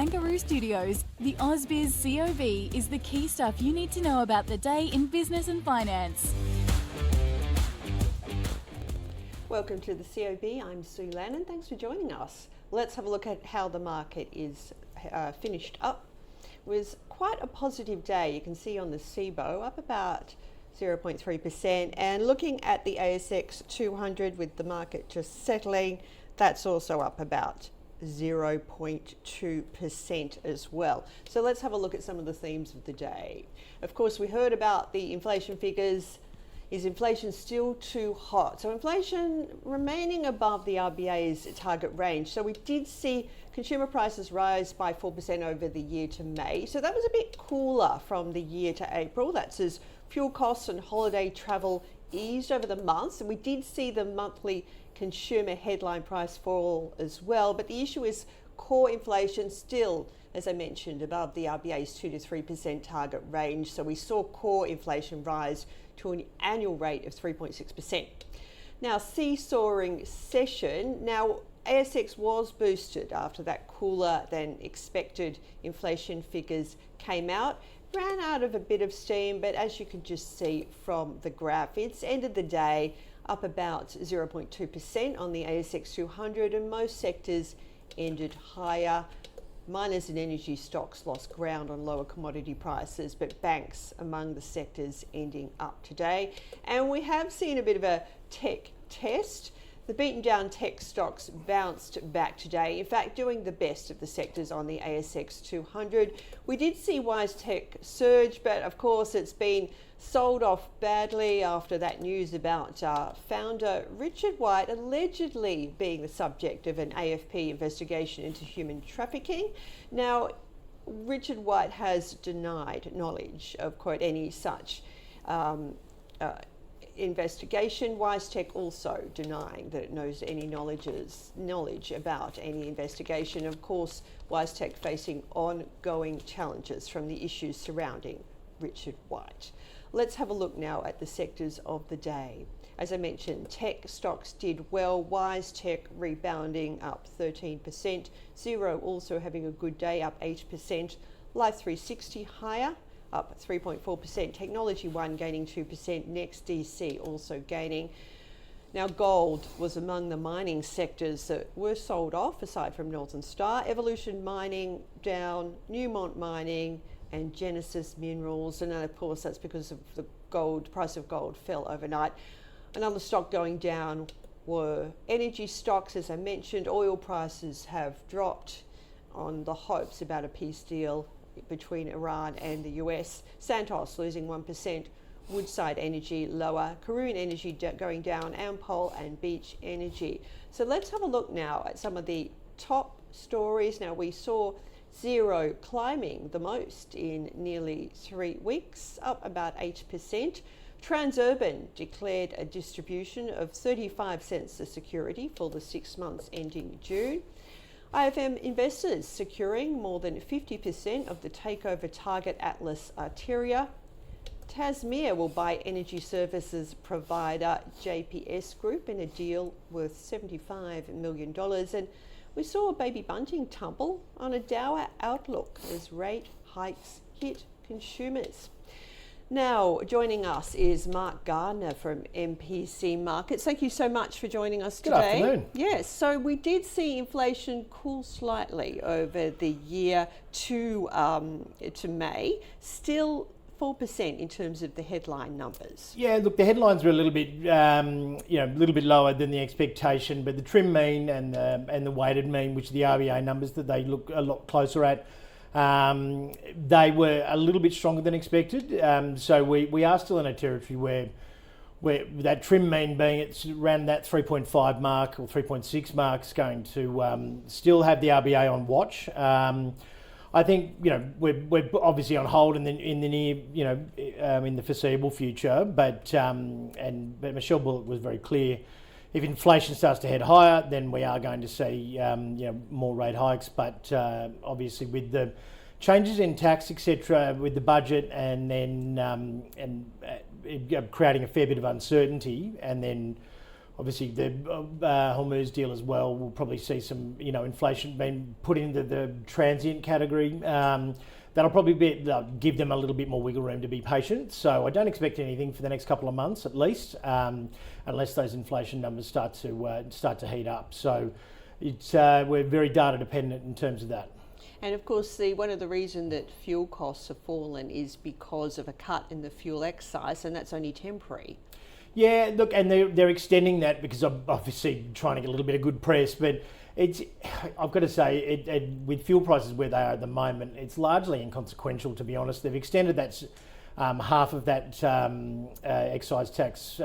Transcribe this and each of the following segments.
Bangaroo Studios, the AusBiz COB is the key stuff you need to know about the day in business and finance. Welcome to the COB. I'm Sue Lannon. Thanks for joining us. Let's have a look at how the market is finished up. It was quite a positive day. You can see on the SIBO up about 0.3%, and looking at the ASX 200 with the market just settling, that's also up about 0.2% as well. So let's have a look at some of the themes of the day. Of course, we heard about the inflation figures. Is inflation still too hot? So inflation remaining above the RBA's target range. So we did see consumer prices rise by 4% over the year to May. So that was a bit cooler from the year to April. That's as fuel costs and holiday travel eased over the months. And we did see the monthly consumer headline price fall as well. But the issue is core inflation still, as I mentioned, above the RBA's 2 to 3% target range. So we saw core inflation rise to an annual rate of 3.6%. Now, seesawing session. Now, ASX was boosted after that cooler than expected inflation figures came out. Ran out of a bit of steam, but as you can just see from the graph, it's ended the day up about 0.2% on the ASX 200, and most sectors ended higher. Miners and energy stocks lost ground on lower commodity prices, but banks among the sectors ending up today. And we have seen a bit of a tech test. The beaten down tech stocks bounced back today, in fact doing the best of the sectors on the ASX 200. We did see WiseTech surge, but of course it's been sold off badly after that news about founder Richard White allegedly being the subject of an AFP investigation into human trafficking. Now, Richard White has denied knowledge of, quote, any such investigation. WiseTech also denying that it knows any knowledge about any investigation. Of course, WiseTech facing ongoing challenges from the issues surrounding Richard White. Let's have a look now at the sectors of the day. As I mentioned, tech stocks did well. WiseTech rebounding up 13%. Xero also having a good day, up 8%. Life360 higher, up 3.4%. Technology One gaining 2%. NextDC also gaining. Now, gold was among the mining sectors that were sold off, aside from Northern Star. Evolution Mining down, Newmont Mining, and Genesis Minerals. And of course, that's because of the price of gold fell overnight. Another stock going down were energy stocks. As I mentioned, oil prices have dropped on the hopes about a peace deal between Iran and the US. Santos losing 1%, Woodside Energy lower, Karoon Energy going down, Ampol and Beach Energy. So let's have a look now at some of the top stories. Now, we saw Xero climbing the most in nearly 3 weeks, up about 8%. Transurban declared a distribution of 35 cents a security for the 6 months ending June. IFM Investors securing more than 50% of the takeover target Atlas Arteria. Tasmea will buy energy services provider JPS Group in a deal worth $75 million. And we saw Baby Bunting tumble on a dour outlook as rate hikes hit consumers. Now, joining us is Mark Gardner from MPC Markets. Thank you so much for joining us today. Good afternoon. Yes, so we did see inflation cool slightly over the year to May, still 4% in terms of the headline numbers. Yeah, look, the headlines were a little bit, a little bit lower than the expectation, but the trim mean and the weighted mean, which are the RBA numbers that they look a lot closer at, they were a little bit stronger than expected. So we are still in a territory where that trim mean being it's around that 3.5 mark or 3.6 mark is going to still have the RBA on watch. I think we're obviously on hold in the near in the foreseeable future, but Michelle Bullock was very clear. If inflation starts to head higher, then we are going to see more rate hikes. But obviously, with the changes in tax, etc., with the budget, and then creating a fair bit of uncertainty, and then obviously the Hormuz deal as well. We'll probably see some, inflation being put into the transient category. That'll probably give them a little bit more wiggle room to be patient. So I don't expect anything for the next couple of months at least, unless those inflation numbers start to heat up. So we're very data dependent in terms of that. And of course, one of the reasons that fuel costs have fallen is because of a cut in the fuel excise, and that's only temporary. Yeah, look, and they're extending that because I'm obviously trying to get a little bit of good press, but I've got to say, with fuel prices where they are at the moment, it's largely inconsequential, to be honest. They've extended that half of that excise tax.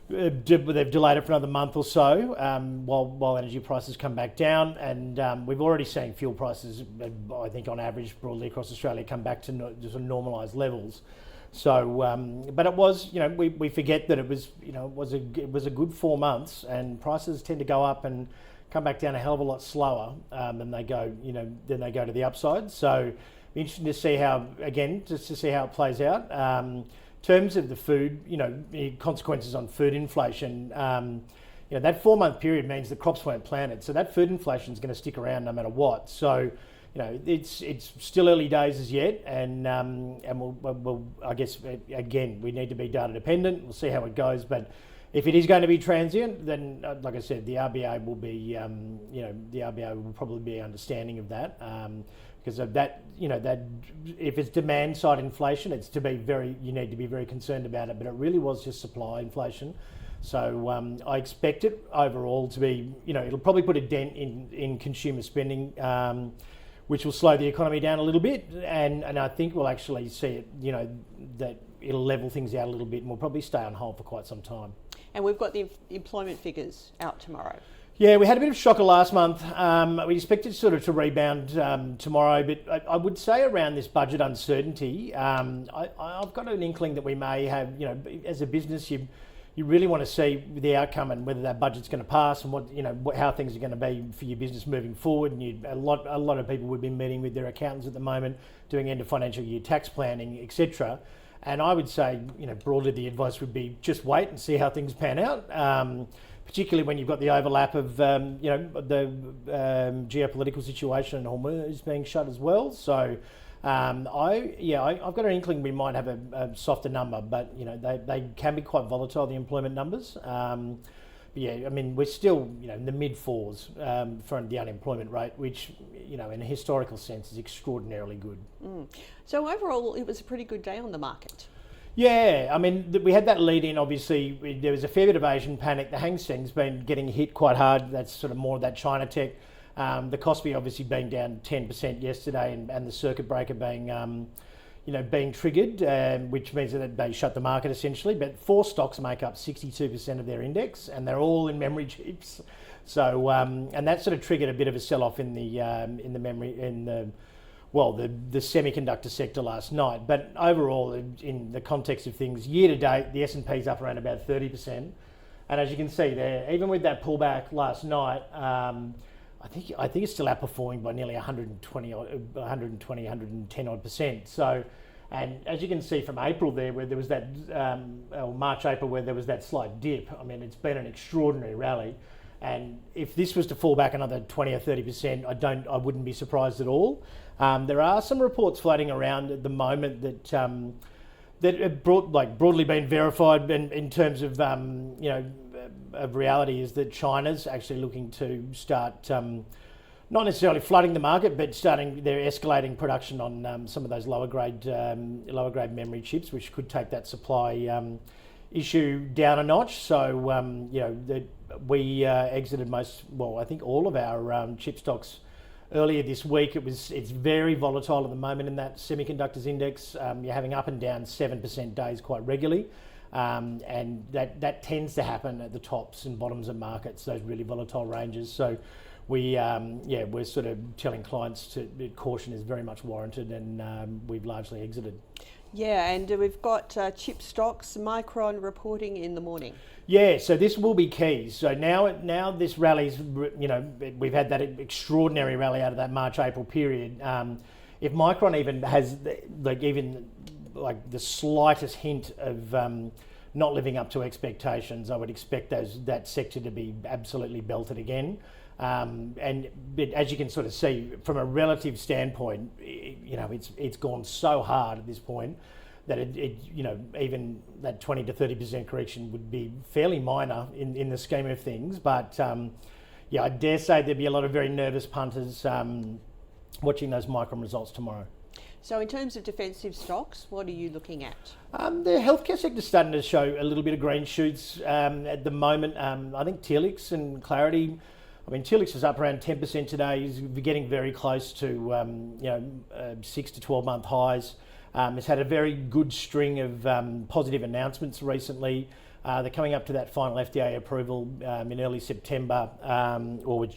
They've delayed it for another month or so while energy prices come back down, and we've already seen fuel prices, I think on average broadly across Australia, come back to sort of normalised levels. So, but it was, we forget that it was a good 4 months, and prices tend to go up and come back down a hell of a lot slower than they go to the upside. So, be interesting to see how it plays out. In terms of the food, consequences on food inflation, that 4 month period means the crops weren't planted, so that food inflation is going to stick around no matter what. So, it's still early days as yet, and we'll I guess again we need to be data dependent. We'll see how it goes, but if it is going to be transient, then like I said, the RBA will be the RBA will probably be understanding of that. Because of that, that if it's demand side inflation, you need to be very concerned about it. But it really was just supply inflation. So I expect it overall to be, it'll probably put a dent in consumer spending, which will slow the economy down a little bit. And I think we'll actually see it, that it'll level things out a little bit, and we'll probably stay on hold for quite some time. And we've got the employment figures out tomorrow. Yeah, we had a bit of a shocker last month. We expected sort of to rebound tomorrow, but I would say around this budget uncertainty, I've got an inkling that we may have, as a business, you really want to see the outcome and whether that budget's going to pass and how things are going to be for your business moving forward. And a lot of people would be meeting with their accountants at the moment, doing end of financial year tax planning, etc. And I would say, broadly, the advice would be just wait and see how things pan out. Particularly when you've got the overlap of the geopolitical situation and Hormuz being shut as well. So I've got an inkling we might have a softer number, but they can be quite volatile, the employment numbers. We're still in the mid fours for the unemployment rate, which in a historical sense is extraordinarily good. So overall, it was a pretty good day on the market. Yeah, we had that lead in, obviously. There was a fair bit of Asian panic. The Hang Seng's been getting hit quite hard. That's sort of more of that China tech. The Kospi obviously being down 10% yesterday, and the circuit breaker being triggered, which means that they shut the market essentially. But 4 stocks make up 62% of their index, and they're all in memory chips. So, and that sort of triggered a bit of a sell-off in the semiconductor sector last night. But overall, in the context of things, year to date, the S&P's up around about 30%. And as you can see there, even with that pullback last night, I think it's still outperforming by nearly 110 odd percent. So, and as you can see from April there, where there was that, March, April, where there was that slight dip, it's been an extraordinary rally. And if this was to fall back another 20 or 30%, I wouldn't be surprised at all. There are some reports floating around at the moment that have broadly been verified in terms of of reality, is that China's actually looking to start not necessarily flooding the market, but they're escalating production on some of those lower grade memory chips, which could take that supply issue down a notch. So we exited I think all of our chip stocks earlier this week. It's very volatile at the moment in that semiconductors index. You're having up and down 7% days quite regularly, and that tends to happen at the tops and bottoms of markets, those really volatile ranges. So we're sort of telling clients caution is very much warranted, and we've largely exited. Yeah, and we've got chip stocks, Micron reporting in the morning. Yeah, so this will be key. So now this rally's, we've had that extraordinary rally out of that March-April period. If Micron even has the slightest hint of not living up to expectations. I would expect that sector to be absolutely belted again. But as you can sort of see from a relative standpoint, it's gone so hard at this point that even that 20 to 30% correction would be fairly minor in the scheme of things. But I dare say there'd be a lot of very nervous punters watching those Micron results tomorrow. So in terms of defensive stocks, what are you looking at? The healthcare sector's starting to show a little bit of green shoots at the moment. I think Telix and Clarity, Telix is up around 10% today. He's getting very close to 6 to 12 month highs. It's had a very good string of positive announcements recently. They're coming up to that final FDA approval in early September, or it's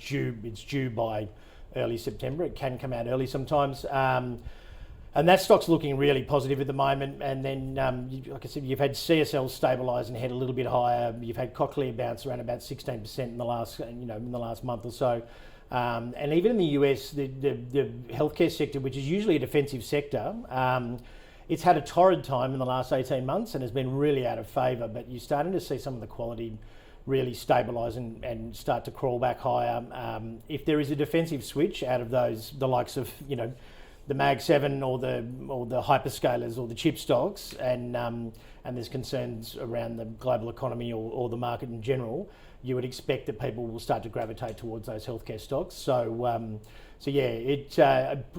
due by early September. It can come out early sometimes. And that stock's looking really positive at the moment. And then, like I said, you've had CSL stabilise and head a little bit higher. You've had Cochlear bounce around about 16% in the last month or so. And even in the US, the healthcare sector, which is usually a defensive sector, it's had a torrid time in the last 18 months and has been really out of favour. But you're starting to see some of the quality really stabilise and start to crawl back higher. If there is a defensive switch out of the likes of the Mag 7 or the hyperscalers or the chip stocks, and there's concerns around the global economy or the market in general, you would expect that people will start to gravitate towards those healthcare stocks. So I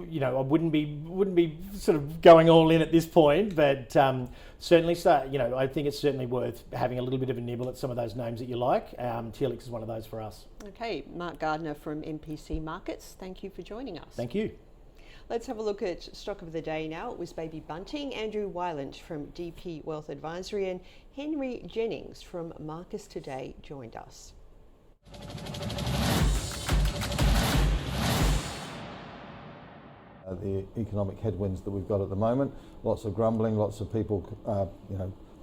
wouldn't be sort of going all in at this point, but certainly I think it's certainly worth having a little bit of a nibble at some of those names that you like. Telix is one of those for us. Okay, Mark Gardner from MPC Markets, thank you for joining us. Thank you. Let's have a look at stock of the day now. It was Baby Bunting, Andrew Weiland from DP Wealth Advisory, and Henry Jennings from Marcus Today joined us. The economic headwinds that we've got at the moment, lots of grumbling, lots of people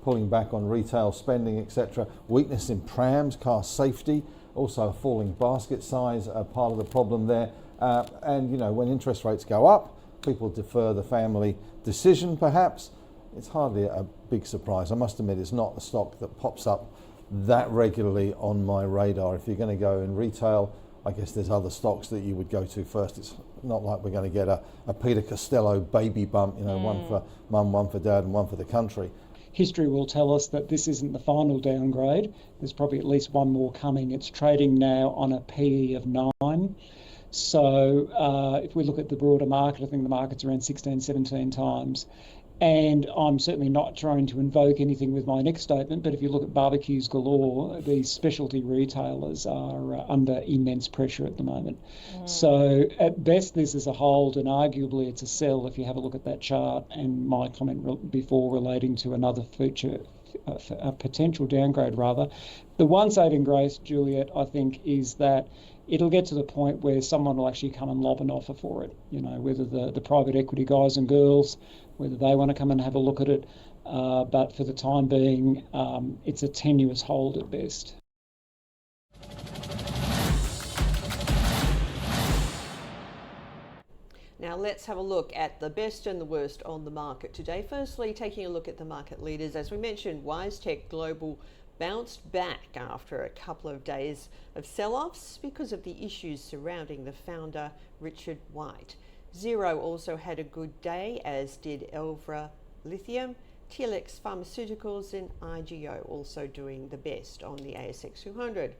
pulling back on retail spending, etc. Weakness in prams, car safety, also a falling basket size, part of the problem there. And when interest rates go up, people defer the family decision perhaps. It's hardly a big surprise. I must admit it's not a stock that pops up that regularly on my radar. If you're going to go in retail, I guess there's other stocks that you would go to first. It's not like we're going to get a Peter Costello baby bump, one for mum, one for dad and one for the country. History will tell us that this isn't the final downgrade. There's probably at least one more coming. It's trading now on a PE of 9. So if we look at the broader market, I think the market's around 16, 17 times. And I'm certainly not trying to invoke anything with my next statement, but if you look at barbecues galore, these specialty retailers are under immense pressure at the moment. So at best, this is a hold, and arguably it's a sell if you have a look at that chart and my comment before relating to another feature, a potential downgrade rather. The one saving grace, Juliet, I think, is that it'll get to the point where someone will actually come and lob an offer for it, whether the private equity guys and girls, whether they want to come and have a look at it. But for the time being, it's a tenuous hold at best. Now let's have a look at the best and the worst on the market today. Firstly, taking a look at the market leaders. As we mentioned, WiseTech Global bounced back after a couple of days of sell-offs because of the issues surrounding the founder, Richard White. Xero also had a good day, as did Elvra Lithium, Telix Pharmaceuticals and IGO also doing the best on the ASX 200.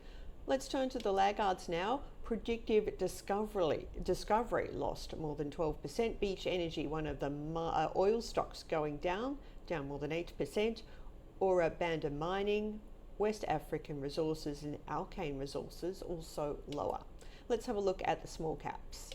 Let's turn to the laggards now. Predictive Discovery lost more than 12%. Beach Energy, one of the oil stocks, going down more than 8%. Ora Banda Mining, West African Resources and Alkane Resources also lower. Let's have a look at the small caps.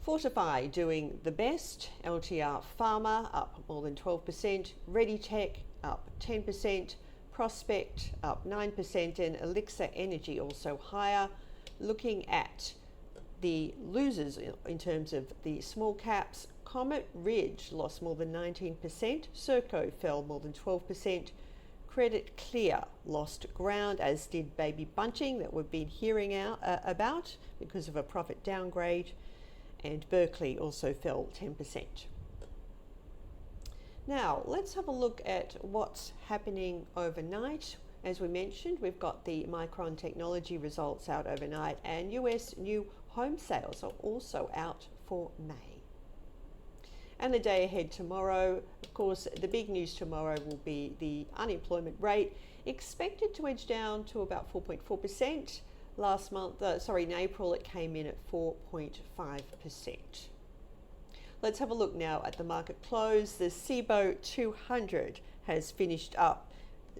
Fortify doing the best. LTR Pharma up more than 12%. ReadyTech up 10%. Prospect up 9%, and Elixir Energy also higher. Looking at the losers in terms of the small caps, Comet Ridge lost more than 19%, Serco fell more than 12%, Credit Clear lost ground, as did Baby Bunting, that we've been hearing about because of a profit downgrade, and Berkeley also fell 10%. Now, let's have a look at what's happening overnight. As we mentioned, we've got the Micron Technology results out overnight, and US new home sales are also out for May. And the day ahead tomorrow, of course, the big news tomorrow will be the unemployment rate, expected to edge down to about 4.4%. Last month, in April, it came in at 4.5%. Let's have a look now at the market close. The CBO 200 has finished up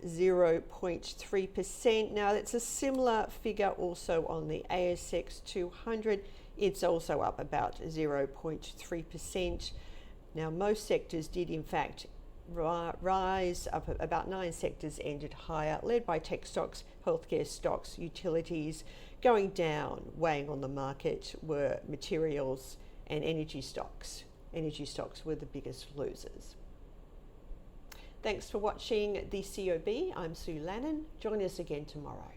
0.3%. Now, that's a similar figure also on the ASX 200. It's also up about 0.3%. Now, most sectors did in fact rise up. About 9 sectors ended higher, led by tech stocks, healthcare stocks, utilities. Going down, weighing on the market, were materials and energy stocks. Energy stocks were the biggest losers. Thanks for watching the COB. I'm Sue Lannon. Join us again tomorrow.